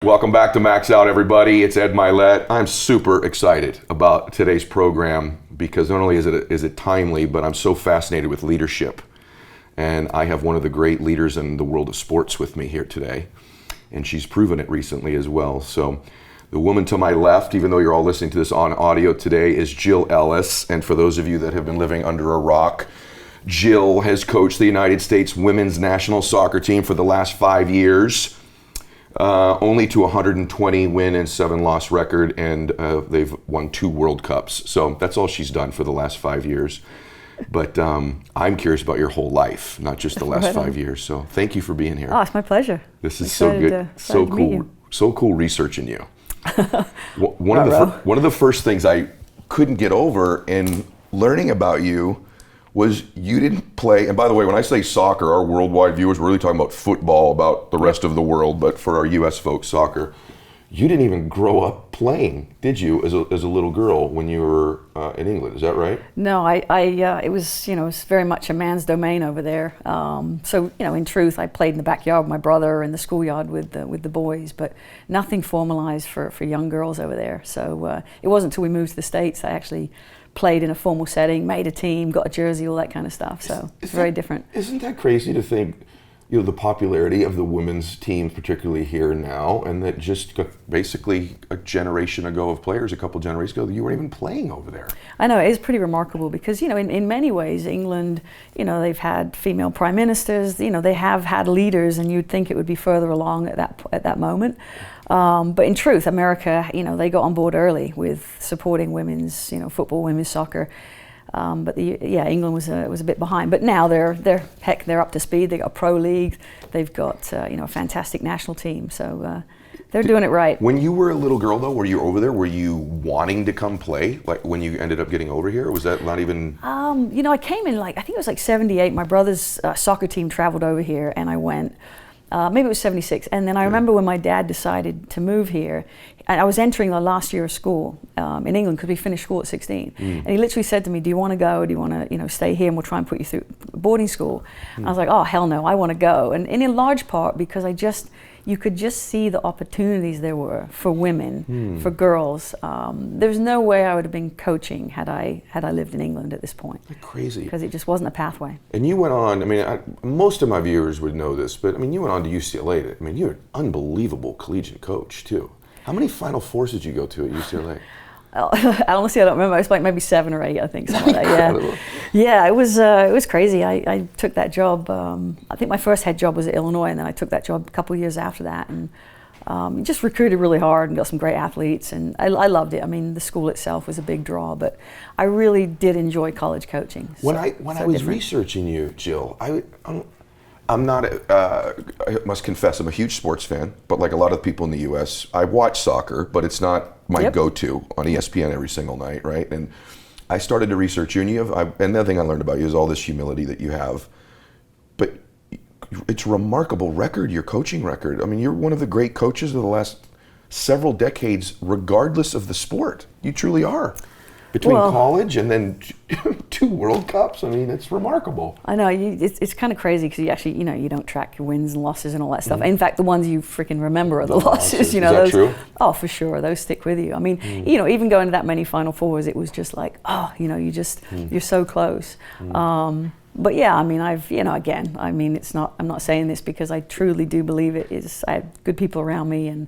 Welcome back to Max Out, everybody. It's Ed Mylett. I'm super excited about today's program because not only is it timely, but I'm so fascinated with leadership. And I have one of the great leaders in the world of sports with me here today. And she's proven it recently as well. So the woman to my left, even though you're all listening to this on audio today, is Jill Ellis. And for those of you that have been living under a rock, Jill has coached the United States women's national soccer team for the last 5 years. Only to 120 win and 7 loss record, and they've won 2 World Cups. So that's all she's done for the last 5 years. But I'm curious about your whole life, not just the last 5 years. So thank you for being here. Oh, it's my pleasure. This is so good, so cool, so cool researching you. One of the first things I couldn't get over in learning about you was you didn't play, and by the way, when I say soccer, our worldwide viewers, we're really talking about football, about the rest of the world, but for our US folks, soccer. You didn't even grow up playing, did you, as a little girl when you were in England, is that right? No, it was, it was very much a man's domain over there. So, in truth, I played in the backyard with my brother and the schoolyard with the boys, but nothing formalized for young girls over there. So it wasn't until we moved to the States I actually played in a formal setting, made a team, got a jersey, all that kind of stuff. So it's very different. Isn't that crazy to think, the popularity of the women's team, particularly here now, and that just basically a generation ago of players, a couple generations ago, you weren't even playing over there. I know, it is pretty remarkable because, in many ways, England, they've had female prime ministers, they have had leaders, and you'd think it would be further along at that moment. But in truth, America, they got on board early with supporting women's, football, women's soccer. But England was a bit behind. But now they're up to speed. They got a pro league. They've got a fantastic national team. So they're doing it right. When you were a little girl, though, were you over there? Were you wanting to come play? Like when you ended up getting over here, or was that not even? I came in I think it was like '78. My brother's soccer team traveled over here, and I went. Maybe it was '76, and then I remember when my dad decided to move here. I was entering the last year of school in England because we finished school at 16, and he literally said to me, "Do you want to go? Or do you want to, stay here, and we'll try and put you through boarding school?" I was like, "Oh hell no, I want to go," and in large part because you could just see the opportunities there were for women, for girls. There's no way I would have been coaching had I lived in England at this point. That's crazy. Because it just wasn't a pathway. And you went on, most of my viewers would know this, but you went on to UCLA. You're an unbelievable collegiate coach too. How many Final Fours did you go to at UCLA? Honestly, I don't remember. It was like maybe 7 or 8, I think. Something like that. Yeah, it was crazy. I took that job. I think my first head job was at Illinois, and then I took that job a couple of years after that, and just recruited really hard and got some great athletes, and I loved it. The school itself was a big draw, but I really did enjoy college coaching. When I was researching you, Jill, I'm not, I must confess, I'm a huge sports fan, but like a lot of people in the US, I watch soccer, but it's not my go-to on ESPN every single night, right? And I started to research you, and another thing I learned about you is all this humility that you have. But it's a remarkable record, your coaching record. You're one of the great coaches of the last several decades, regardless of the sport. You truly are. Between college and then 2 World Cups, it's remarkable. I know, it's kind of crazy because you actually, you don't track your wins and losses and all that stuff. In fact, the ones you freaking remember are the losses. Is that true? Oh, for sure, those stick with you. Even going to that many Final Fours, it was just like, you're so close. But yeah, it's not. I'm not saying this because I truly do believe it is. I have good people around me and.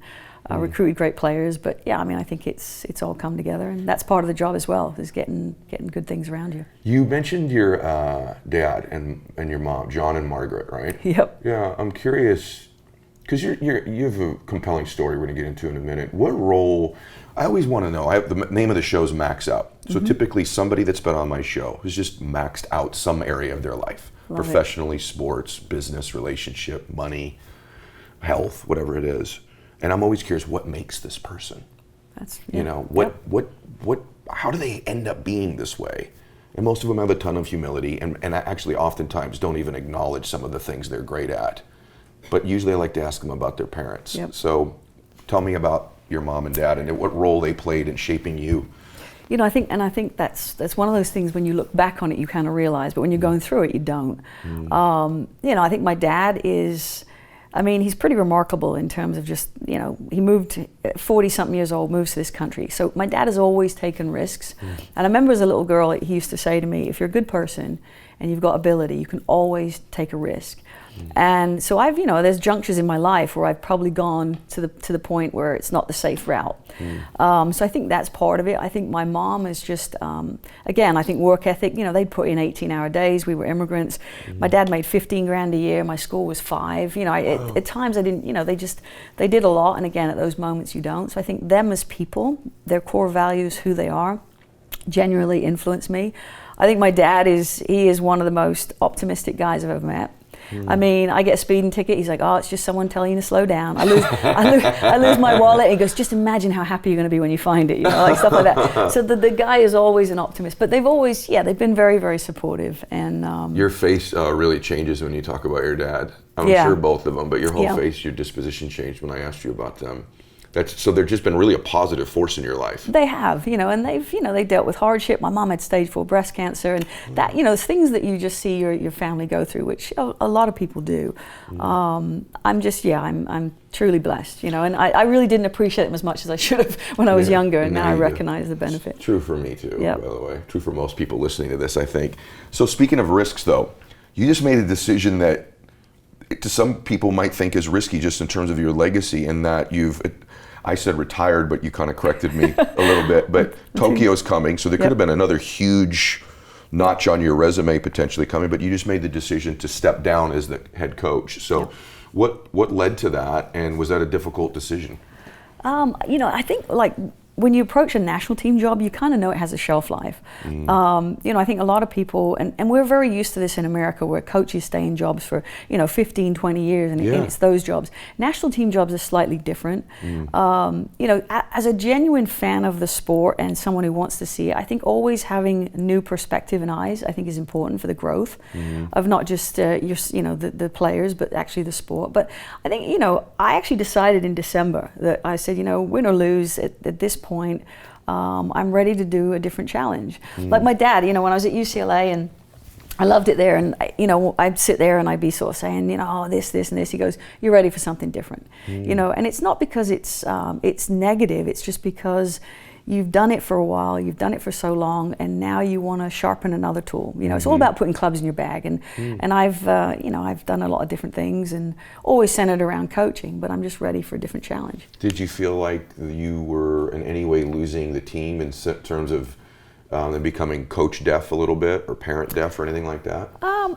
Recruited great players, but yeah, I think it's all come together, and that's part of the job as well, is getting good things around you. You mentioned your dad and your mom, John and Margaret, right? Yep. Yeah, I'm curious because you have a compelling story we're going to get into in a minute. What role? I always want to know. The name of the show is Max Out. So typically somebody that's been on my show has just maxed out some area of their life, professionally, sports, business, relationship, money, health, whatever it is. And I'm always curious, what makes this person? How do they end up being this way? And most of them have a ton of humility and actually oftentimes don't even acknowledge some of the things they're great at. But usually I like to ask them about their parents. Yep. So tell me about your mom and dad and what role they played in shaping you. I think that's one of those things when you look back on it, you kind of realize, but when you're going through it, you don't. I think my dad is I mean, he's pretty remarkable in terms of just, you know, he moved, 40-something years old, moves to this country. So my dad has always taken risks. And I remember as a little girl, he used to say to me, if you're a good person and you've got ability, you can always take a risk. And so I've, you know, there's junctures in my life where I've probably gone to the point where it's not the safe route. So I think that's part of it. I think my mom is just, again, I think work ethic, you know, they'd put in 18-hour days. We were immigrants. My dad made 15 grand a year. My school was 5. You know, at times I didn't, you know, they did a lot. And again, at those moments you don't. So I think them as people, their core values, who they are, genuinely influence me. I think my dad he is one of the most optimistic guys I've ever met. I mean, I get a speeding ticket. He's like, "Oh, it's just someone telling you to slow down." I lose my wallet. And he goes, "Just imagine how happy you're going to be when you find it." You know, like stuff like that. So the guy is always an optimist. But they've been very, very supportive. And your face really changes when you talk about your dad. I'm sure both of them, but your whole face, your disposition changed when I asked you about them. So they've just been really a positive force in your life. They have, you know, and they dealt with hardship. My mom had stage 4 breast cancer, and that, you know, things that you just see your family go through, which a lot of people do. I'm truly blessed, you know, and I really didn't appreciate them as much as I should have when I was younger, and now I recognize the benefit. True for me too, by the way. True for most people listening to this, I think. So speaking of risks, though, you just made a decision that to some people might think is risky just in terms of your legacy, and that I said retired, but you kind of corrected me a little bit, but Tokyo's coming, so there could have been another huge notch on your resume potentially coming, but you just made the decision to step down as the head coach. So what led to that, and was that a difficult decision? You know, I think like when you approach a national team job, you kind of know it has a shelf life. You know, I think a lot of people, and we're very used to this in America, where coaches stay in jobs for, you know, 15, 20 years, and it's those jobs. National team jobs are slightly different. You know, as a genuine fan of the sport and someone who wants to see it, I think always having new perspective and eyes, I think, is important for the growth of not just the players, but actually the sport. But I think, you know, I actually decided in December that I said, you know, win or lose at this point, I'm ready to do a different challenge. Like my dad, you know, when I was at UCLA and I loved it there, and you know, I'd sit there and I'd be sort of saying, you know, oh, this and this. He goes, "You're ready for something different," you know, and it's not because it's negative. It's just because you've done it for a while, you've done it for so long, and now you want to sharpen another tool. You know, it's all about putting clubs in your bag, and I've done a lot of different things, and always centered around coaching, but I'm just ready for a different challenge. Did you feel like you were in any way losing the team in terms of them becoming coach deaf a little bit, or parent deaf, or anything like that?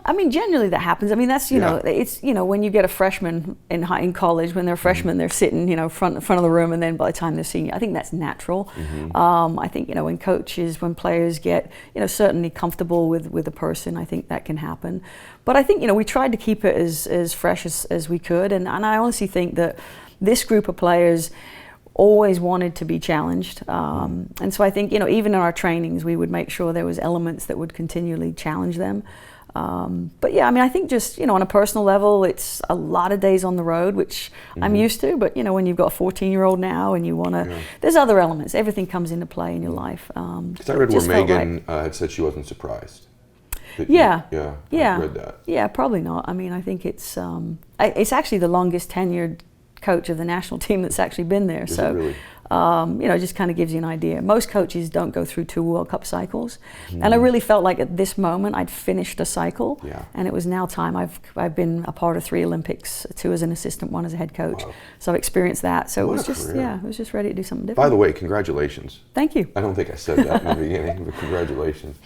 I mean, generally that happens. I mean, that's, you know, it's, you know, when you get a freshman in college, when they're freshmen, they're sitting, you know, front of the room, and then by the time they're senior, I think that's natural. I think, you know, when players get, you know, certainly comfortable with a person, I think that can happen. But I think, you know, we tried to keep it as fresh as we could, and I honestly think that this group of players always wanted to be challenged, and so I think, you know, even in our trainings we would make sure there was elements that would continually challenge them. But yeah, I mean, I think just, you know, on a personal level, it's a lot of days on the road, which I'm used to, but you know, when you've got a 14-year-old now and you want to, there's other elements, everything comes into play in your life. Because I read where Megan had said she wasn't surprised. I read that. Yeah, probably not. I mean, I think it's actually the longest tenured coach of the national team that's actually been there. Is it really? You know, it just kind of gives you an idea. Most coaches don't go through 2 World Cup cycles, and I really felt like at this moment I'd finished a cycle, and it was now time. I've been a part of 3 Olympics, 2 as an assistant, 1 as a head coach. Wow. So I've experienced that. So it was just ready to do something different. By the way, congratulations. Thank you. I don't think I said that in the beginning, but congratulations.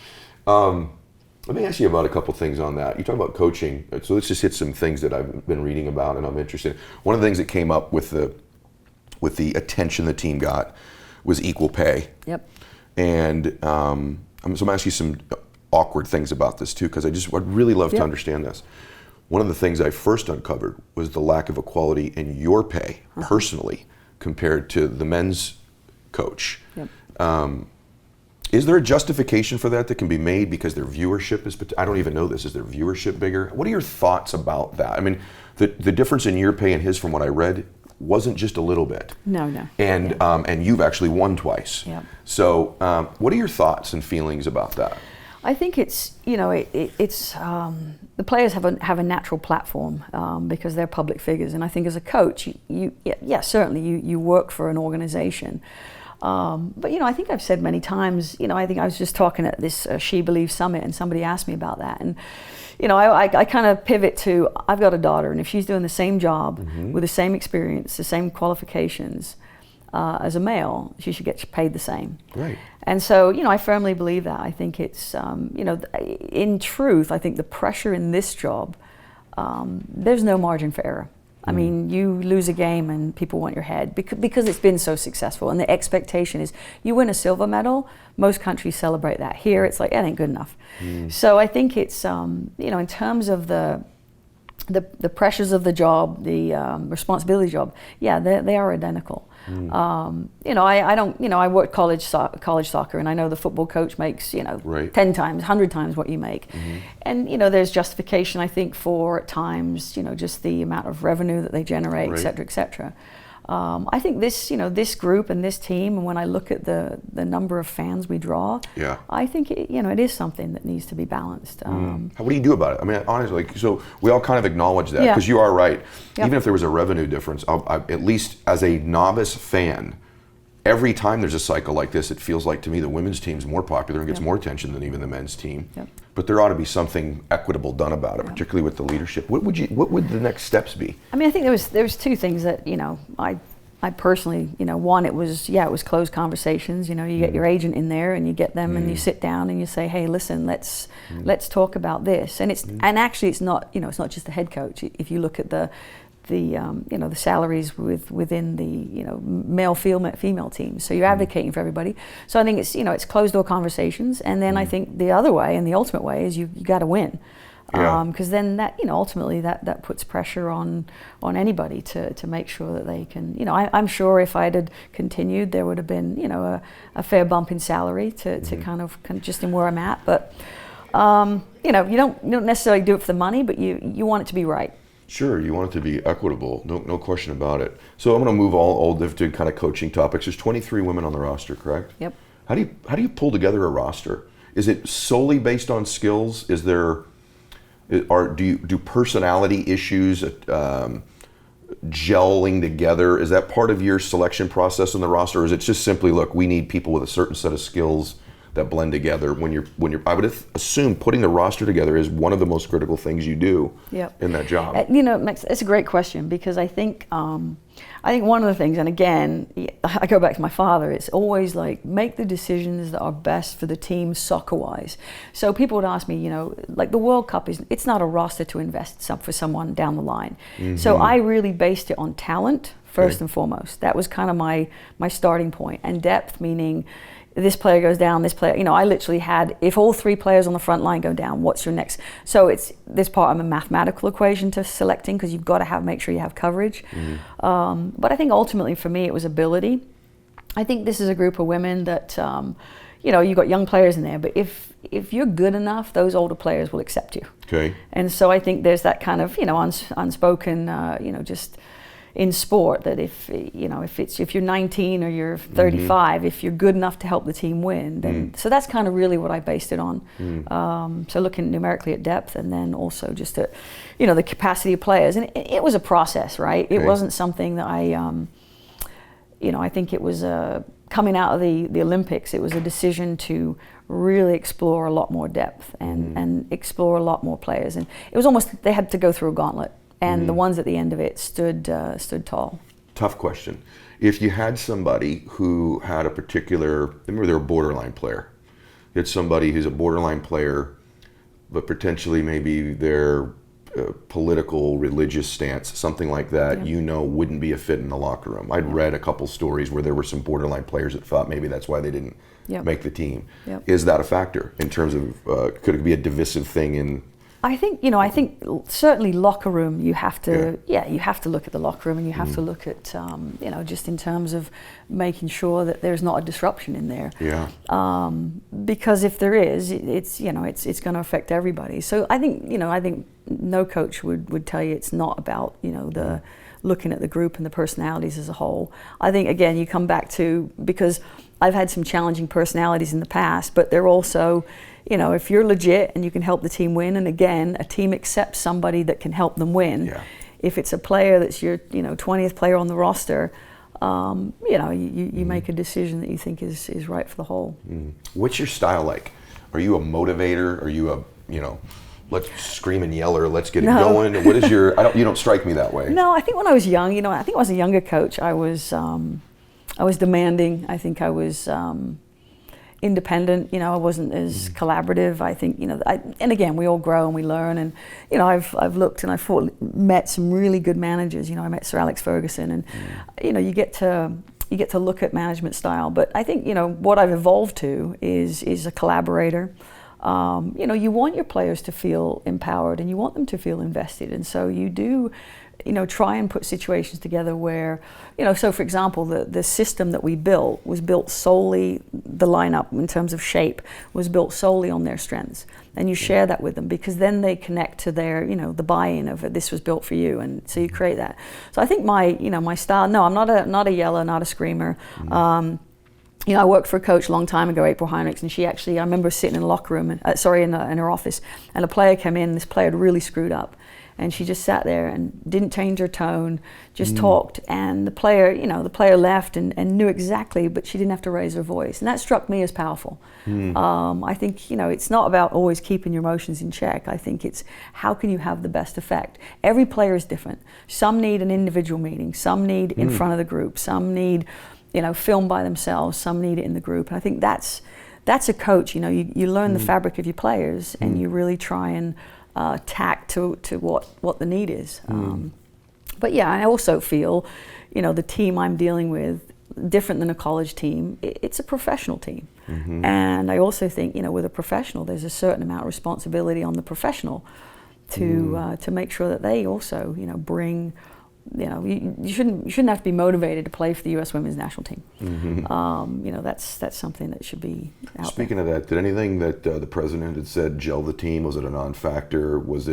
Let me ask you about a couple things on that. You talk about coaching, so let's just hit some things that I've been reading about and I'm interested in. One of the things that came up with the attention the team got was equal pay. Yep. And so I'm going to ask you some awkward things about this too, because I'd really love to understand this. One of the things I first uncovered was the lack of equality in your pay personally compared to the men's coach. Yep. Is there a justification for that can be made because their viewership is, I don't even know this, is their viewership bigger? What are your thoughts about that? I mean, the difference in your pay and his, from what I read, wasn't just a little bit. No. And you've actually won twice. Yep. So what are your thoughts and feelings about that? I think it's, it's the players have a natural platform because they're public figures, and I think as a coach, certainly you work for an organization, but I think I've said many times, I think I was just talking at this She Believes Summit, and somebody asked me about that, and I kind of pivot to, I've got a daughter, and if she's doing the same job with the same experience, the same qualifications as a male, she should get paid the same. Right. And so, I firmly believe that. I think it's, in truth, I think the pressure in this job, there's no margin for error. I mean, you lose a game and people want your head because it's been so successful. And the expectation is you win a silver medal, most countries celebrate that. Here, it's like, it ain't good enough. So I think it's, in terms of the pressures of the job, the responsibility of the job, they are identical. I work college soccer, and I know the football coach makes, 10 times, 100 times what you make. And, there's justification, I think, for at times, just the amount of revenue that they generate, et cetera, et cetera. I think this, this group and this team, and when I look at the number of fans we draw, I think it is something that needs to be balanced. What do you do about it? I mean, honestly, so we all kind of acknowledge that, because you are right. Even if there was a revenue difference, at least as a novice fan, every time there's a cycle like this, it feels like to me the women's team's more popular and gets more attention than even the men's team. But there ought to be something equitable done about it, particularly with the leadership. What would the next steps be? I mean, I think there was two things that I personally, one, it was closed conversations. You get your agent in there and you get them and you sit down and you say, hey, listen, let's talk about this. And and actually it's not, it's not just the head coach. If you look at the salaries within the male female teams, so you're advocating for everybody. So I think it's it's closed door conversations, and then I think the other way and the ultimate way is you got to win, because then that ultimately that puts pressure on anybody to make sure that they can I'm sure if I had continued there would have been a fair bump in salary to kind of just in where I'm at, but you don't necessarily do it for the money, but you want it to be right. Sure, you want it to be equitable, no question about it. So I'm going to move all to kind of coaching topics. There's 23 women on the roster, correct? Yep. How do you pull together a roster? Is it solely based on skills? Do personality issues, gelling together, is that part of your selection process on the roster, or is it just simply, look, we need people with a certain set of skills that blend together? When you're I would assume putting the roster together is one of the most critical things you do in that job. It's a great question, because I think one of the things, and again, I go back to my father, it's always like, make the decisions that are best for the team soccer-wise. So people would ask me, like the World Cup it's not a roster to invest for someone down the line. So I really based it on talent first and foremost. That was kind of my starting point, and depth, meaning this player goes down, this player, I literally had, if all three players on the front line go down, what's your next? So it's this part of a mathematical equation to selecting, because you've got to make sure you have coverage. But I think ultimately for me it was ability. I think this is a group of women that, you've got young players in there, but if you're good enough, those older players will accept you. Okay. And so I think there's that kind of, unspoken, just in sport, that if you're 19 or you're 35, if you're good enough to help the team win, then so that's kind of really what I based it on. So looking numerically at depth, and then also just at the capacity of players, and it was a process, right? It wasn't something that I think it was coming out of the Olympics. It was a decision to really explore a lot more depth and explore a lot more players, and it was almost, they had to go through a gauntlet. And the ones at the end of it stood tall. Tough question. If you had somebody who had a particular, remember they're a borderline player. It's somebody who's a borderline player, but potentially maybe their political, religious stance, something like that, wouldn't be a fit in the locker room. I'd read a couple stories where there were some borderline players that thought maybe that's why they didn't make the team. Is that a factor in terms of, could it be a divisive thing in? I think certainly locker room, you have to you have to look at the locker room, and you have to look at just in terms of making sure that there's not a disruption in there. Because if there is, it's going to affect everybody. So I think no coach would tell you it's not about the looking at the group and the personalities as a whole. I think again you come back to, because I've had some challenging personalities in the past, but they're also if you're legit and you can help the team win, and again, a team accepts somebody that can help them win. Yeah. If it's a player that's your 20th player on the roster, you make a decision that you think is right for the whole. What's your style like? Are you a motivator? Are you a, let's scream and yell, or let's get it going? What is your, you don't strike me that way. No, I think when I was young, I think I was a younger coach, I was demanding. I think I was independent. I wasn't as collaborative. I think, and again, we all grow and we learn. And, I've looked and met some really good managers. I met Sir Alex Ferguson, and, you get to look at management style. But I think, what I've evolved to is a collaborator. You want your players to feel empowered and you want them to feel invested. And so you do, try and put situations together where, so for example, the system that we built was built solely, the lineup in terms of shape was built solely on their strengths. And you share that with them because then they connect to their, the buy-in of this was built for you. And so you create that. So I think my style, no, I'm not a yeller, not a screamer. I worked for a coach a long time ago, April Heinrichs, and she actually, I remember sitting in the locker room, in her office, and a player came in, this player had really screwed up. And she just sat there and didn't change her tone, just talked. And the player left and knew exactly, but she didn't have to raise her voice. And that struck me as powerful. I think, it's not about always keeping your emotions in check. I think it's how can you have the best effect? Every player is different. Some need an individual meeting. Some need in front of the group. Some need, film by themselves. Some need it in the group. And I think that's a coach. You learn the fabric of your players and you really try and tack to what the need is. But yeah, I also feel, the team I'm dealing with, different than a college team, it's a professional team. And I also think, with a professional, there's a certain amount of responsibility on the professional to make sure that they also, bring, you shouldn't have to be motivated to play for the U.S. Women's National Team. That's something that should be out Speaking there. of that, did anything that the president had said gel the team? Was it a non-factor? Was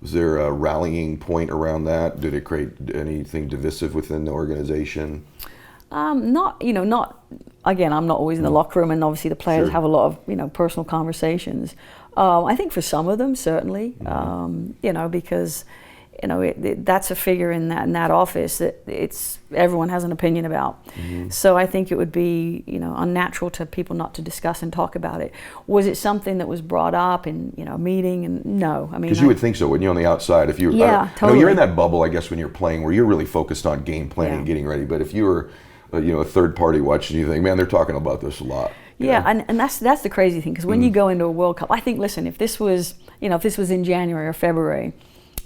there a rallying point around that? Did it create anything divisive within the organization? Not. Again, I'm not always in the locker room, and obviously the players have a lot of personal conversations. I think for some of them certainly, because. That's a figure in that office that everyone has an opinion about. So I think it would be unnatural to people not to discuss and talk about it. Was it something that was brought up in a meeting? And no, I mean, because you would think so, wouldn't you, on the outside? If you totally. You're in that bubble, I guess, when you're playing, where you're really focused on game planning and getting ready. But if you were a third party watching, you think, man, they're talking about this a lot. Yeah, and that's the crazy thing, because when you go into a World Cup, I think, listen, if this was in January or February.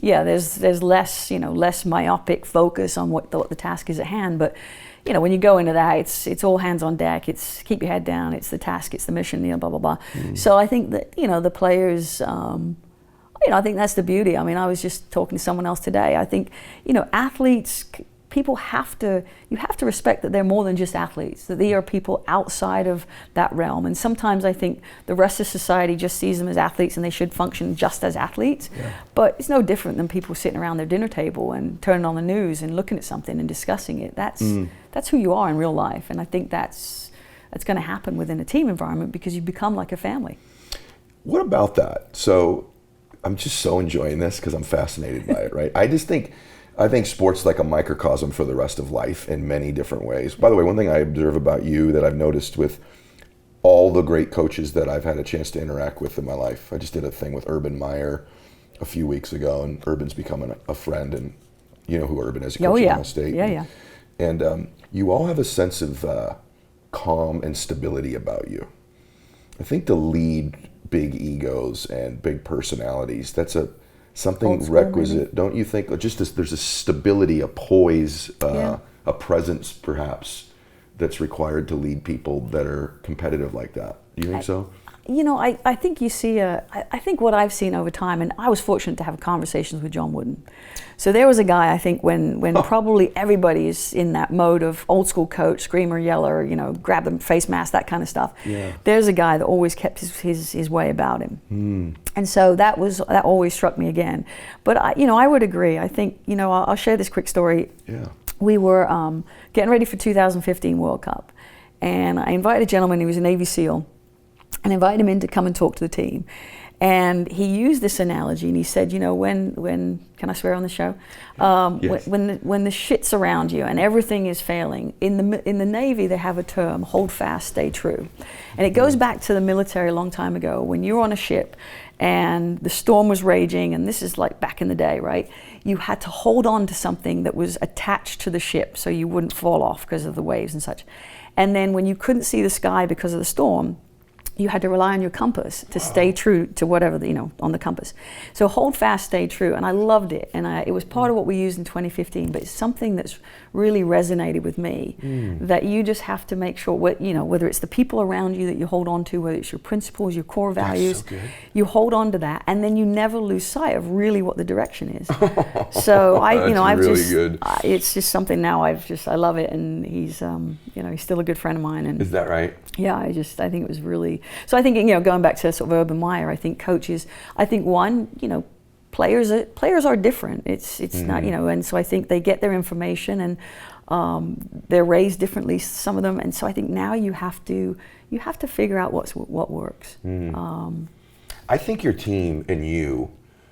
Yeah, there's less myopic focus on what the task is at hand. But when you go into that, it's all hands on deck. It's keep your head down. It's the task. It's the mission. Blah blah blah. So I think that the players. I think that's the beauty. I mean, I was just talking to someone else today. I think athletes. You have to respect that they're more than just athletes, that they are people outside of that realm. And sometimes I think the rest of society just sees them as athletes and they should function just as athletes. Yeah. But it's no different than people sitting around their dinner table and turning on the news and looking at something and discussing it. That's who you are in real life. And I think that's going to happen within a team environment because you become like a family. What about that? So I'm just so enjoying this because I'm fascinated by it, right? I think sports like a microcosm for the rest of life in many different ways. By the way, one thing I observe about you that I've noticed with all the great coaches that I've had a chance to interact with in my life. I just did a thing with Urban Meyer a few weeks ago, and Urban's becoming a friend, and you know who Urban is, he coaches Ohio State. Yeah. And you all have a sense of calm and stability about you. I think to lead big egos and big personalities, that's something requisite, maybe. Don't you think? Just there's a stability, a poise, a presence perhaps that's required to lead people that are competitive like that. Do you think so? I think you see I think what I've seen over time, and I was fortunate to have conversations with John Wooden. So there was a guy, I think, when probably everybody is in that mode of old school coach, screamer, yeller, grab the face mask, that kind of stuff. Yeah. There's a guy that always kept his way about him. And so that always struck me again. But I would agree. I think, I'll share this quick story. Yeah. We were getting ready for 2015 World Cup, and I invited a gentleman. He was a Navy SEAL. and invited him in to come and talk to the team. And he used this analogy, and he said, when can I swear on the show? Yes. When the shit's around you and everything is failing, in the Navy they have a term, hold fast, stay true. And it goes back to the military a long time ago, when you're on a ship and the storm was raging, and this is like back in the day, right? You had to hold on to something that was attached to the ship so you wouldn't fall off because of the waves and such. And then when you couldn't see the sky because of the storm, you had to rely on your compass to stay true to whatever, on the compass. So hold fast, stay true. And I loved it. And it was part of what we used in 2015, but it's something that's really resonated with me, that you just have to make sure, whether it's the people around you that you hold on to, whether it's your principles, your core values, you hold on to that, and then you never lose sight of really what the direction is. So it's just something now I love it. And he's, he's still a good friend of mine. And is that right? Yeah, I think it was really, so I think, going back to sort of Urban Meyer, I think coaches, players are different. It's not, and so I think they get their information, and they're raised differently, some of them, and so I think now you have to figure out what works. I think your team and you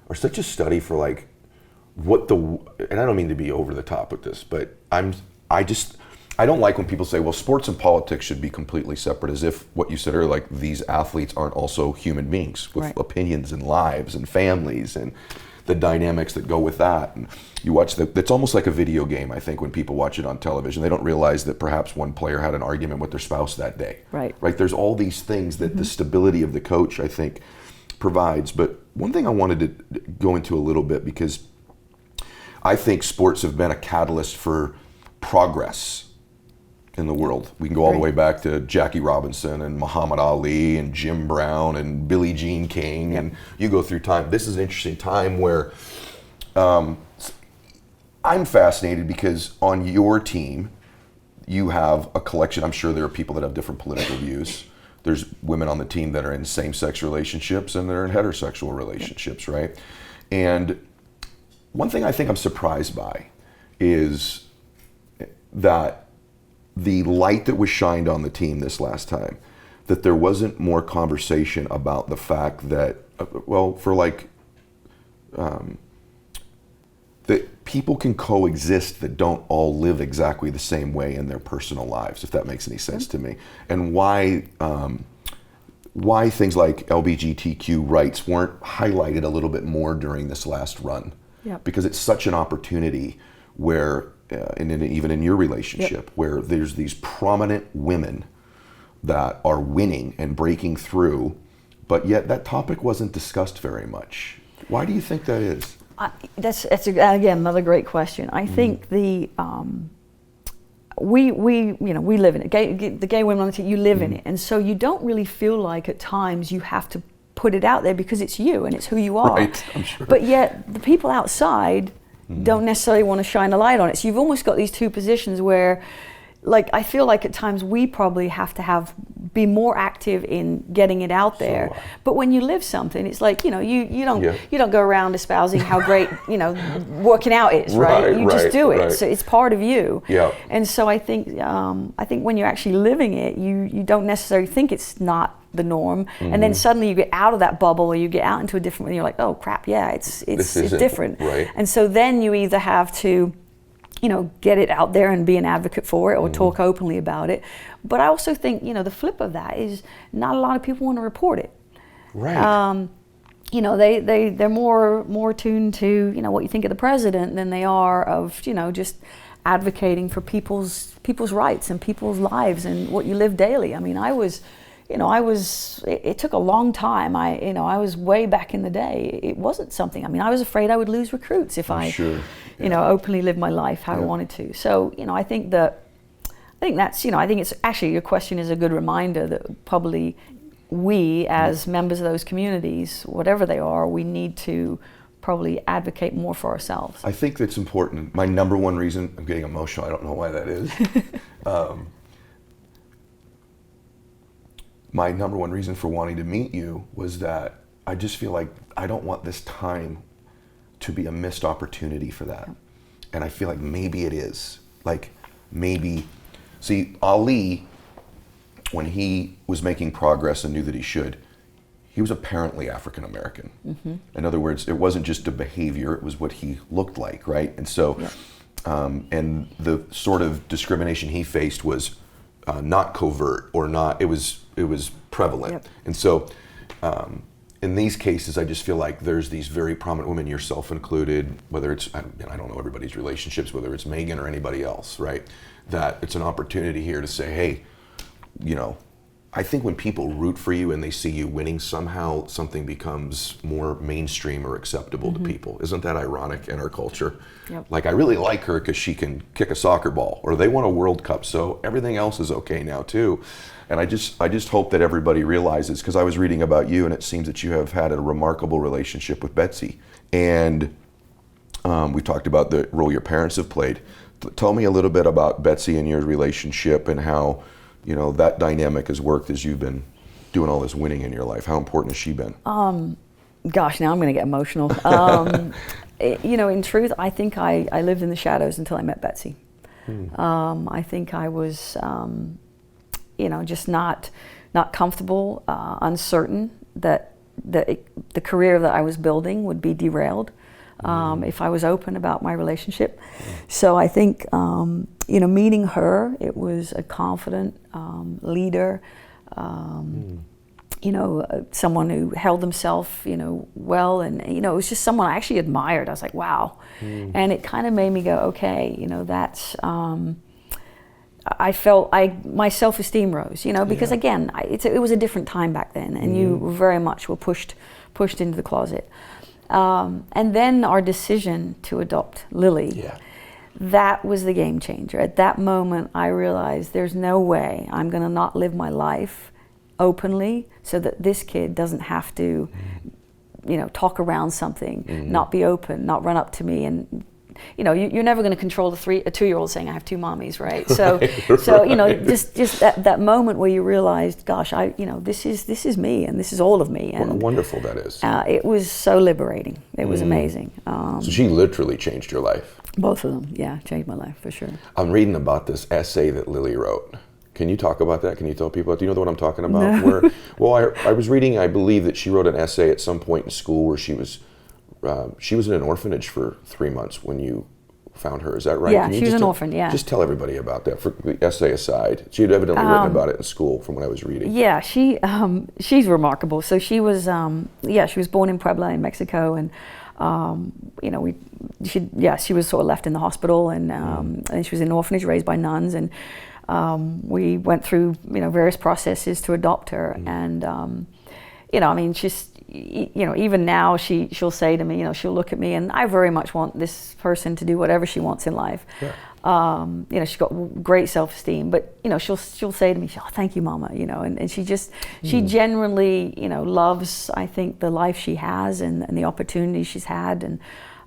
are such a study for like and I don't mean to be over the top with this, but I don't like when people say, well, sports and politics should be completely separate, as if what you said earlier, like these athletes aren't also human beings with opinions and lives and families and the dynamics that go with that. And you watch it's almost like a video game, I think, when people watch it on television. They don't realize that perhaps one player had an argument with their spouse that day. Right? There's all these things that the stability of the coach, I think, provides. But one thing I wanted to go into a little bit, because I think sports have been a catalyst for progress in the world. We can go all the way back to Jackie Robinson and Muhammad Ali and Jim Brown and Billie Jean King, and you go through time. This is an interesting time where I'm fascinated, because on your team you have a collection. I'm sure there are people that have different political views. There's women on the team that are in same-sex relationships and they're in heterosexual relationships, right? And one thing I think I'm surprised by is that the light that was shined on the team this last time, that there wasn't more conversation about the fact that, that people can coexist that don't all live exactly the same way in their personal lives, if that makes any sense to me. And why things like LGBTQ rights weren't highlighted a little bit more during this last run. Because it's such an opportunity where, even in your relationship, where there's these prominent women that are winning and breaking through, but yet that topic wasn't discussed very much. Why do you think that is? That's again another great question. I think we live in it. The gay women on the team, you live in it, and so you don't really feel like at times you have to put it out there, because it's you and it's who you are. Right, I'm sure. Be yet the people outside don't necessarily want to shine a light on it. So you've almost got these two positions where, like, I feel like at times we probably have to be more active in getting it out there. But when you live something, it's like, you don't go around espousing how great, working out is, right? You just do it. So it's part of you. And so I think when you're actually living it, you don't necessarily think it's not the norm, and then suddenly you get out of that bubble, or you get out into a different, and you're like, oh crap, it's different. And so then you either have to get it out there and be an advocate for it, or talk openly about it. But I also think, the flip of that is not a lot of people want to report it. They're more tuned to, what you think of the president than they are of, just advocating for people's rights and people's lives and what you live daily. I mean, it took a long time. I was way back in the day. It wasn't something, I was afraid I would lose recruits if I openly lived my life how I wanted to. So, I think it's actually, your question is a good reminder that probably we, as members of those communities, whatever they are, we need to probably advocate more for ourselves. I think that's important. My number one reason, I'm getting emotional, I don't know why that is. My number one reason for wanting to meet you was that I just feel like I don't want this time to be a missed opportunity for that. And I feel like maybe it is. Like, maybe, see, Ali when he was making progress and knew that he should, he was apparently African American. Mm-hmm. In other words, it wasn't just a behavior, it was what he looked like, right? And so, and the sort of discrimination he faced was not covert or not, it was prevalent. Yep. And so, in these cases, I just feel like there's these very prominent women, yourself included, whether it's, I don't know everybody's relationships, whether it's Megan or anybody else, right? That it's an opportunity here to say, hey, I think when people root for you and they see you winning, somehow something becomes more mainstream or acceptable to people. Isn't that ironic in our culture? Yep. Like, I really like her because she can kick a soccer ball, or they won a World Cup, so everything else is okay now too. And I just hope that everybody realizes, because I was reading about you and it seems that you have had a remarkable relationship with Betsy. And we talked about the role your parents have played. Tell me a little bit about Betsy and your relationship and how that dynamic has worked as you've been doing all this winning in your life. How important has she been? Gosh, now I'm going to get emotional. In truth, I think I lived in the shadows until I met Betsy. I think I was, just not comfortable, uncertain that the career that I was building would be derailed if I was open about my relationship. So I think, meeting her, it was a confident leader, someone who held himself, well, and, it was just someone I actually admired. I was like, wow. And it kind of made me go, okay, that's, I felt my self-esteem rose, because again, it was a different time back then, and you very much were pushed into the closet. And then our decision to adopt Lily, that was the game changer. At that moment, I realized there's no way I'm going to not live my life openly so that this kid doesn't have to, talk around something, not be open, not run up to me. And, you're never going to control a 2-year-old saying, I have 2 mommies, right? So, just that moment where you realized, gosh, this is me, and this is all of me. And wonderful that is. It was so liberating. It was amazing. So she literally changed your life. Both of them, changed my life for sure. I'm reading about this essay that Lily wrote. Can you talk about that? Can you tell people? Do you know what I'm talking about? No. I was reading, I believe that she wrote an essay at some point in school where she was in an orphanage for 3 months when you found her. Is that right? Yeah, she was an orphan, Just tell everybody about that, for the essay aside. She had evidently written about it in school from what I was reading. Yeah, she's remarkable. So she was, she was born in Puebla in Mexico, and she was sort of left in the hospital, and she was in an orphanage raised by nuns, and we went through, various processes to adopt her, and she's, even now she'll say to me, she'll look at me, and I very much want this person to do whatever she wants in life. Yeah. She's got great self-esteem, but she'll say to me, oh, thank you, Mama, and she genuinely, loves, I think, the life she has and the opportunities she's had, and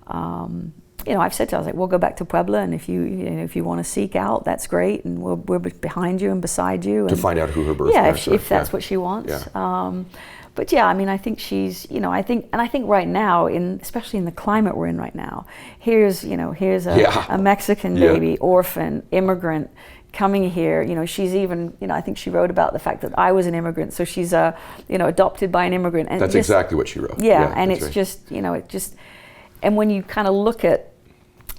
I've said to her, I was like, we'll go back to Puebla, and if you want to seek out, that's great, and we're behind you and beside you. To find out who her birth parents are. If that's what she wants. Yeah. But I think she's, I think right now, especially in the climate we're in right now, here's a Mexican baby, orphan, immigrant, coming here. She's even, I think she wrote about the fact that I was an immigrant, so she's adopted by an immigrant. And that's exactly what she wrote. Yeah, and it's right. And when you kind of look at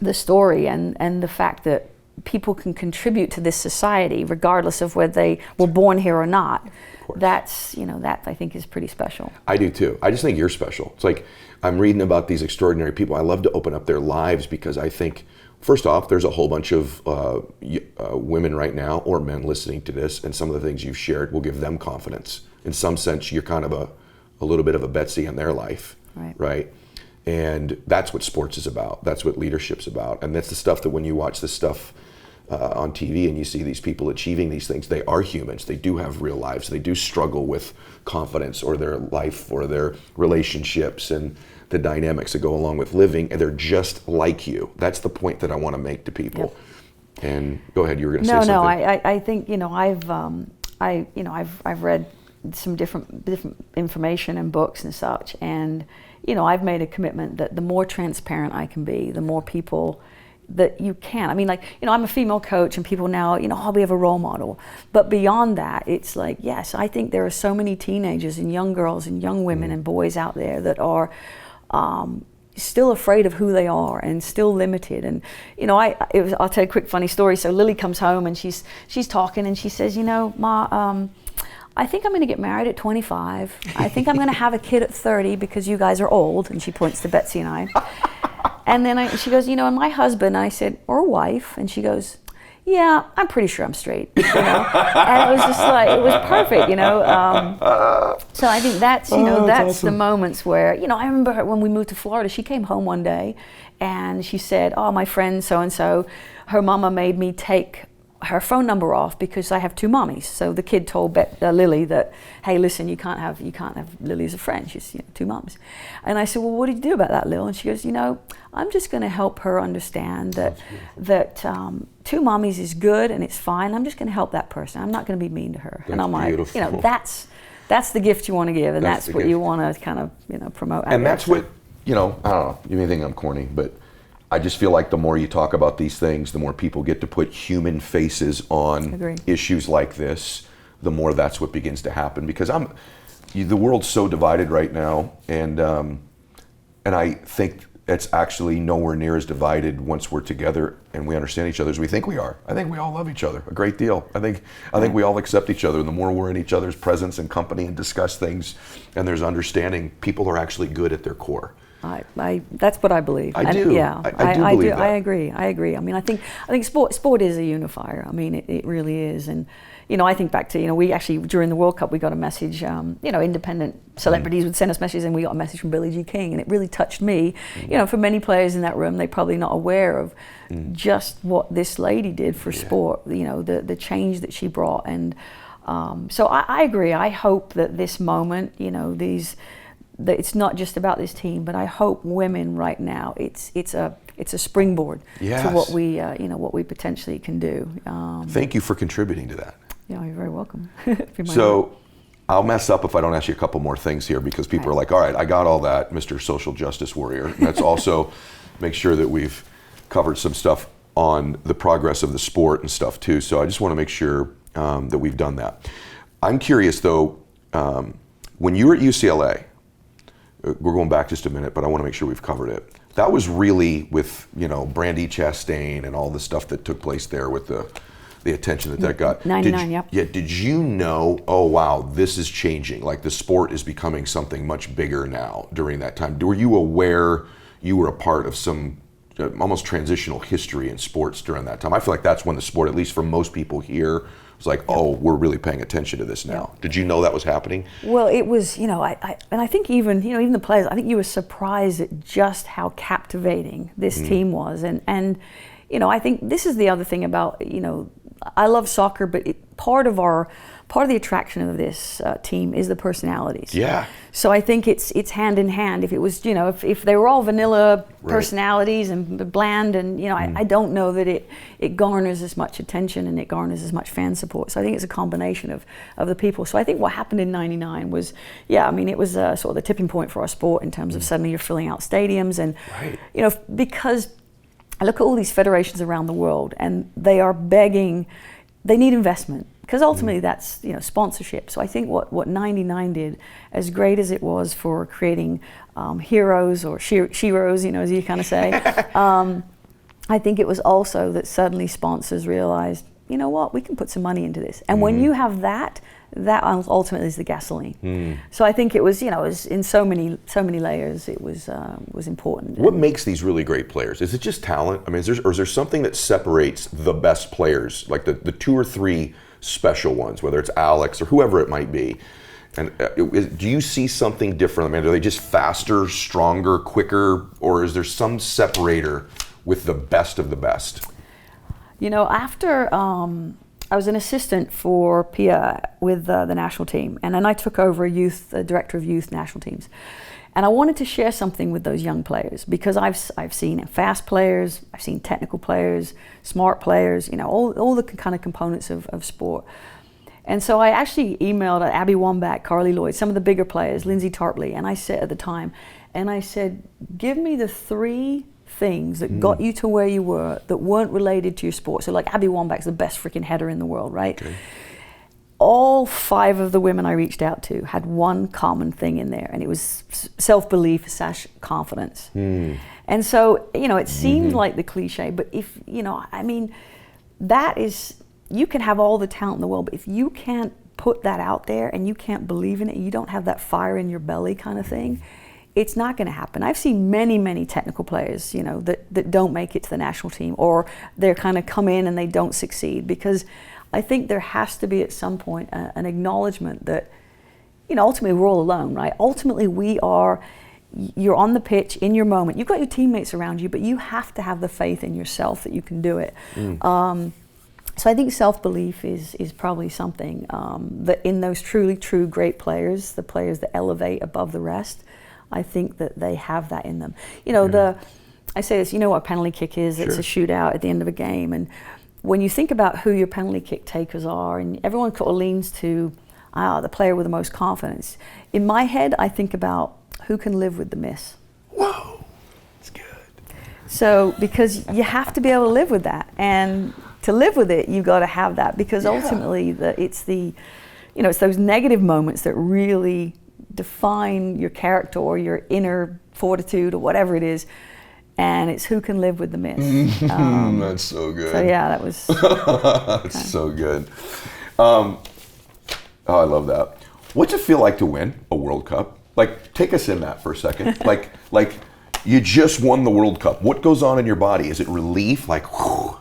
the story and the fact that people can contribute to this society regardless of whether they were born here or not, that's, that I think is pretty special. I do too. I just think you're special. It's like, I'm reading about these extraordinary people. I love to open up their lives because I think, first off, there's a whole bunch of women right now, or men listening to this, and some of the things you've shared will give them confidence. In some sense, you're kind of a little bit of a Betsy in their life, right? And that's what sports is about. That's what leadership's about. And that's the stuff that when you watch this stuff on TV and you see these people achieving these things, they are humans. They do have real lives. They do struggle with confidence or their life or their relationships and the dynamics that go along with living, and they're just like you. That's the point that I want to make to people. Yep. And go ahead, you were going to say something. No, I think I've read some different information and books and such, and I've made a commitment that the more transparent I can be, the more people that you can. I mean, like, I'm a female coach and people now, oh, we have a role model. But beyond that, it's like, yes, I think there are so many teenagers and young girls and young women and boys out there that are still afraid of who they are and still limited. And, I'll tell you a quick funny story. So Lily comes home and she's talking and she says, Ma, I think I'm going to get married at 25. I think I'm going to have a kid at 30 because you guys are old. And she points to Betsy and I. And then she goes, and my husband. And I said, or wife. And she goes, yeah, I'm pretty sure I'm straight. And it was just like, it was perfect, So I think that's, that's awesome. The moments where, I remember her, when we moved to Florida, she came home one day and she said, oh, my friend so-and-so, her mama made me take her phone number off because I have two mommies. So the kid told Lily that, hey, listen, you can't have Lily as a friend. She's two moms. And I said, well, what did you do about that, Lil? And she goes, I'm just going to help her understand that two mommies is good and it's fine. I'm just going to help that person. I'm not going to be mean to her. That's and I'm beautiful. like, that's the gift you want to give, and that's what you want to kind of promote. And that's what I don't know. You may think I'm corny, but I just feel like the more you talk about these things, the more people get to put human faces on issues like this, the more that's what begins to happen. Because the world's so divided right now, and I think it's actually nowhere near as divided once we're together and we understand each other as we think we are. I think we all love each other a great deal. I think we all accept each other. And the more we're in each other's presence and company and discuss things, and there's understanding, people are actually good at their core. That's what I believe. I do. Yeah, I do believe that. I agree. I mean, I think sport is a unifier. I mean, it really is. And I think back to we actually during the World Cup we got a message. Independent celebrities would send us messages, and we got a message from Billie Jean King, and it really touched me. For many players in that room, they're probably not aware of just what this lady did for sport. The change that she brought, and so I agree. I hope that this moment, that it's not just about this team, but I hope women right now, it's a springboard to what we potentially can do. Thank you for contributing to that. Yeah, you're very welcome. So I'll mess up if I don't ask you a couple more things here, because people are like, all right, I got all that, Mr. Social Justice Warrior. And let's also make sure that we've covered some stuff on the progress of the sport and stuff too. So I just want to make sure that we've done that. I'm curious though, when you were at UCLA, we're going back just a minute, but I want to make sure we've covered it. That was really with, Brandi Chastain and all the stuff that took place there with the attention that got. 99, yep. Yeah, did you know, oh wow, this is changing, like the sport is becoming something much bigger now during that time? Were you aware you were a part of some almost transitional history in sports during that time? I feel like that's when the sport, at least for most people here, was like, oh, we're really paying attention to this now. Did you know that was happening? Well, it was, and I think even the players, I think you were surprised at just how captivating this team was. And I think this is the other thing about, I love soccer, but part of the attraction of this team is the personalities. Yeah. So I think it's hand in hand. If it was, if they were all vanilla personalities and bland, and I don't know that it garners as much attention and it garners as much fan support. So I think it's a combination of the people. So I think what happened in '99 was, it was sort of the tipping point for our sport in terms of suddenly you're filling out stadiums, and because I look at all these federations around the world and they are begging, they need investment. Because ultimately that's sponsorship. So I think what '99 did, as great as it was for creating heroes or sheroes, as you kind of say, I think it was also that suddenly sponsors realized, we can put some money into this. And when you have that ultimately is the gasoline. So I think it was, it was in so many layers. It was important. What makes these really great players? Is it just talent? I mean, or is there something that separates the best players, like the two or three special ones, whether it's Alex or whoever it might be? And do you see something different? I mean, are they just faster, stronger, quicker, or is there some separator with the best of the best? After I was an assistant for Pia with the national team, and then I took over the director of youth national teams. And I wanted to share something with those young players, because I've seen fast players, I've seen technical players, smart players, all the kind of components of sport. And so I actually emailed Abby Wambach, Carly Lloyd, some of the bigger players, Lindsay Tarpley, and I said at the time, give me the 3 things that got you to where you were that weren't related to your sport. So like Abby Wambach's the best freaking header in the world, right? Okay. All 5 of the women I reached out to had one common thing in there, and it was self-belief / confidence. And so, you know, it seems like the cliche, but if, you know, I mean, that is, you can have all the talent in the world, but if you can't put that out there and you can't believe in it, you don't have that fire in your belly kind of thing, it's not going to happen. I've seen many, many technical players, you know, that don't make it to the national team, or they're kind of come in and they don't succeed, because I think there has to be at some point an acknowledgement that, you know, ultimately we're all alone, right? Ultimately you're on the pitch in your moment. You've got your teammates around you, but you have to have the faith in yourself that you can do it. So I think self-belief is probably something that in those truly true great players, the players that elevate above the rest, I think that they have that in them. You know, I say this, you know what a penalty kick is? Sure. It's a shootout at the end of a game. And when you think about who your penalty kick takers are, and everyone sort of leans to the player with the most confidence, in my head, I think about who can live with the miss. Whoa, that's good. So, because you have to be able to live with that. And to live with it, you've got to have that, because ultimately it's those negative moments that really define your character or your inner fortitude or whatever it is, and it's who can live with the miss. That's so good. So yeah, that was that's so good. Oh, I love that. What's it feel like to win a World Cup? Like, take us in that for a second. like you just won the World Cup. What goes on in your body? Is it relief? Like, whew,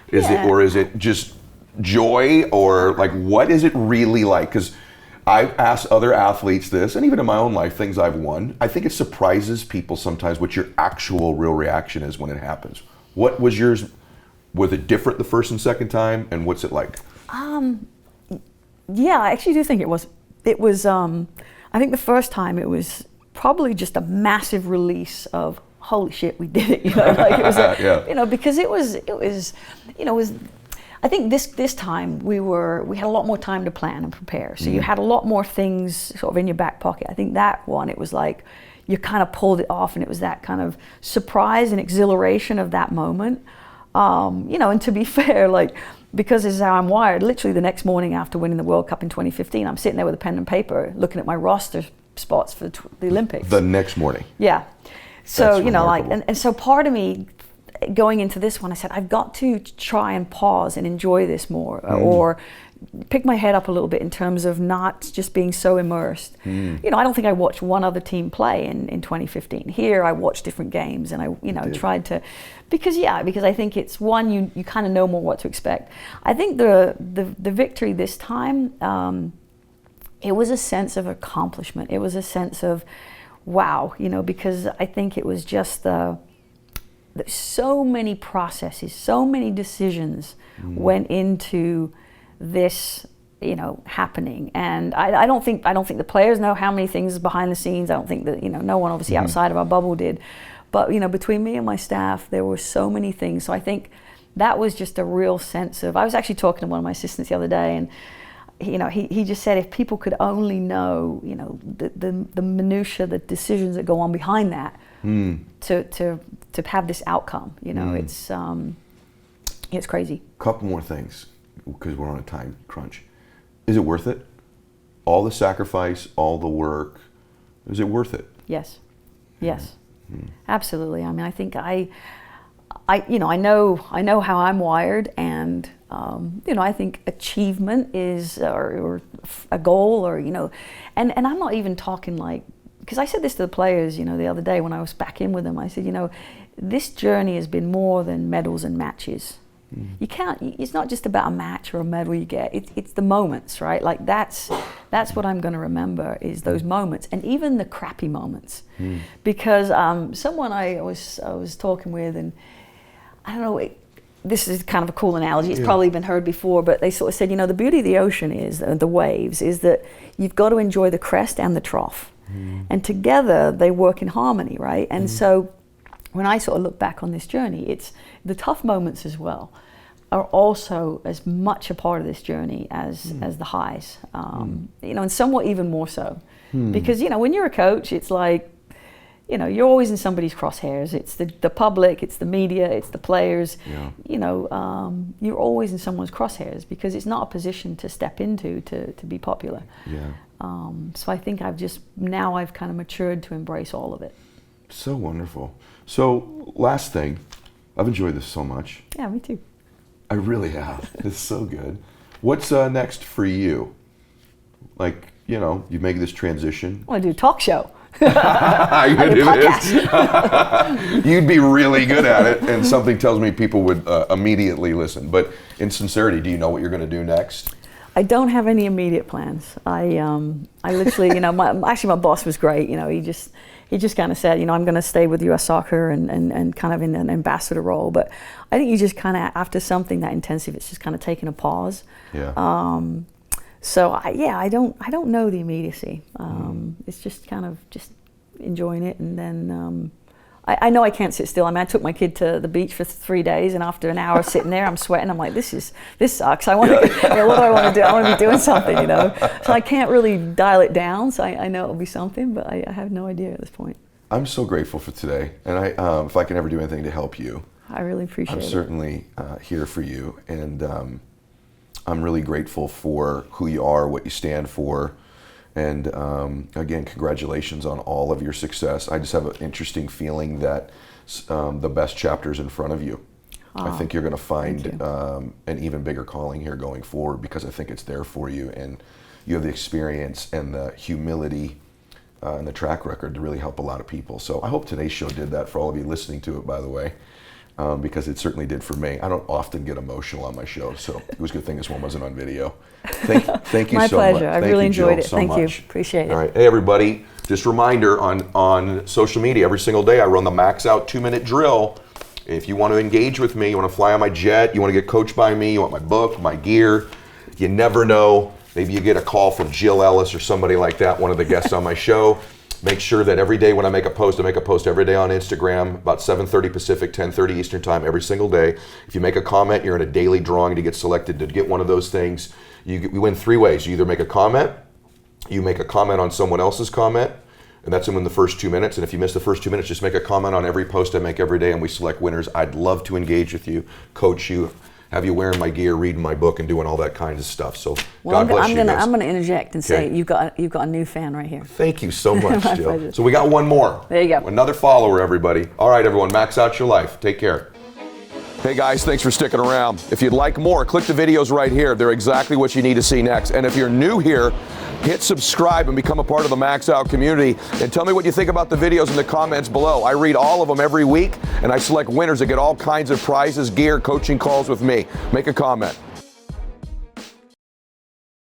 is it, or is it just joy, or like, what is it really like? Because I've asked other athletes this, and even in my own life, things I've won, I think it surprises people sometimes what your actual real reaction is when it happens. What was yours? Was it different the first and second time, and what's it like? Yeah, I actually do think it was. I think the first time it was probably just a massive release of, holy shit, we did it. You know, like it was, you know, because it was, you know, I think this time we had a lot more time to plan and prepare. So you had a lot more things sort of in your back pocket. I think that one, it was like you kind of pulled it off, and it was that kind of surprise and exhilaration of that moment. You know, and to be fair, like, because this is how I'm wired, literally the next morning after winning the World Cup in 2015, I'm sitting there with a pen and paper looking at my roster spots for the Olympics. The next morning. Yeah. So, That's you know, remarkable. like, and so part of me going into this one, I said, I've got to try and pause and enjoy this more, or pick my head up a little bit in terms of not just being so immersed. You know, I don't think I watched one other team play in 2015. Here, I watched different games, and I, you know, tried to, because I think it's one, you kind of know more what to expect. I think the victory this time, it was a sense of accomplishment. It was a sense of, wow, you know, because I think it was just so many processes, so many decisions went into this, you know, happening. And I don't think the players know how many things behind the scenes. I don't think that, you know, no one obviously outside of our bubble did. But, you know, between me and my staff, there were so many things. So I think that was just a real sense of, I was actually talking to one of my assistants the other day, and you know, he just said if people could only know, you know, the minutia, the decisions that go on behind that, to have this outcome, you know, it's crazy. Couple more things, because we're on a time crunch. Is it worth it? All the sacrifice, all the work, is it worth it? Yes, absolutely. I mean, I think I you know, I know how I'm wired, and you know, I think achievement is or a goal, or, you know, and I'm not even talking like, because I said this to the players, you know, the other day when I was back in with them. I said, you know, this journey has been more than medals and matches. You can't, it's not just about a match or a medal you get, it's the moments, right? Like that's what I'm going to remember, is those moments, and even the crappy moments. Because someone I was talking with, and I don't know, this is kind of a cool analogy, it's probably been heard before, but they sort of said, you know, the beauty of the ocean is, the waves, is that you've got to enjoy the crest and the trough. And together they work in harmony, right? And so when I sort of look back on this journey, it's the tough moments as well are also as much a part of this journey as the highs, you know, and somewhat even more so. Because, you know, when you're a coach, it's like, you know, you're always in somebody's crosshairs. It's the public, it's the media, it's the players. Yeah. You know, you're always in someone's crosshairs because it's not a position to step into to be popular. Yeah. So I think I've kind of matured to embrace all of it. So wonderful. So last thing, I've enjoyed this so much. Yeah, me too. I really have. It's so good. What's next for you? Like, you know, you make this transition. I want to do a talk show. You're gonna do this? You'd be really good at it, and something tells me people would immediately listen. But in sincerity, do you know what you're going to do next? I don't have any immediate plans. I literally, you know, my boss was great. You know, he just kind of said, you know, I'm going to stay with U.S. Soccer and kind of in an ambassador role. But I think you just kind of, after something that intensive, it's just kind of taking a pause. Yeah. So I don't know the immediacy. It's just kind of just enjoying it, and then I know I can't sit still. I mean, I took my kid to the beach for 3 days, and after an hour sitting there, I'm sweating. I'm like, this sucks. I want to, you know, what do I want to do? I want to be doing something, you know. So I can't really dial it down. So I know it'll be something, but I have no idea at this point. I'm so grateful for today, and if I can ever do anything to help you, I really appreciate it. I'm certainly here for you, and I'm really grateful for who you are, what you stand for, and again, congratulations on all of your success. I just have an interesting feeling that the best chapter is in front of you. I think you're going to find an even bigger calling here going forward, because I think it's there for you, and you have the experience and the humility and the track record to really help a lot of people. So I hope today's show did that for all of you listening to it, by the way. Because it certainly did for me. I don't often get emotional on my show, so it was a good thing this one wasn't on video. Thank you so much. My pleasure. I really enjoyed it. Thank you. Appreciate it. All right. Hey, everybody. Just a reminder, on social media, every single day I run the Max Out 2-minute drill. If you want to engage with me, you want to fly on my jet, you want to get coached by me, you want my book, my gear, you never know. Maybe you get a call from Jill Ellis or somebody like that, one of the guests on my show. Make sure that every day when I make a post every day on Instagram, about 7:30 Pacific, 10:30 Eastern Time, every single day. If you make a comment, you're in a daily drawing to get selected to get one of those things. We win 3 ways. You either make a comment, you make a comment on someone else's comment, and that's in the first 2 minutes. And if you miss the first 2 minutes, just make a comment on every post I make every day, and we select winners. I'd love to engage with you, coach you, have you wearing my gear, reading my book, and doing all that kind of stuff. So God bless you guys. I'm going to interject and say you've got a new fan right here. Thank you so much, My Jill. pleasure. So we got one more. There you go. Another follower, everybody. All right, everyone, max out your life. Take care. Hey guys, thanks for sticking around. If you'd like more, click the videos right here. They're exactly what you need to see next. And if you're new here, hit subscribe and become a part of the Max Out community. And tell me what you think about the videos in the comments below. I read all of them every week, and I select winners that get all kinds of prizes, gear, coaching calls with me. Make a comment.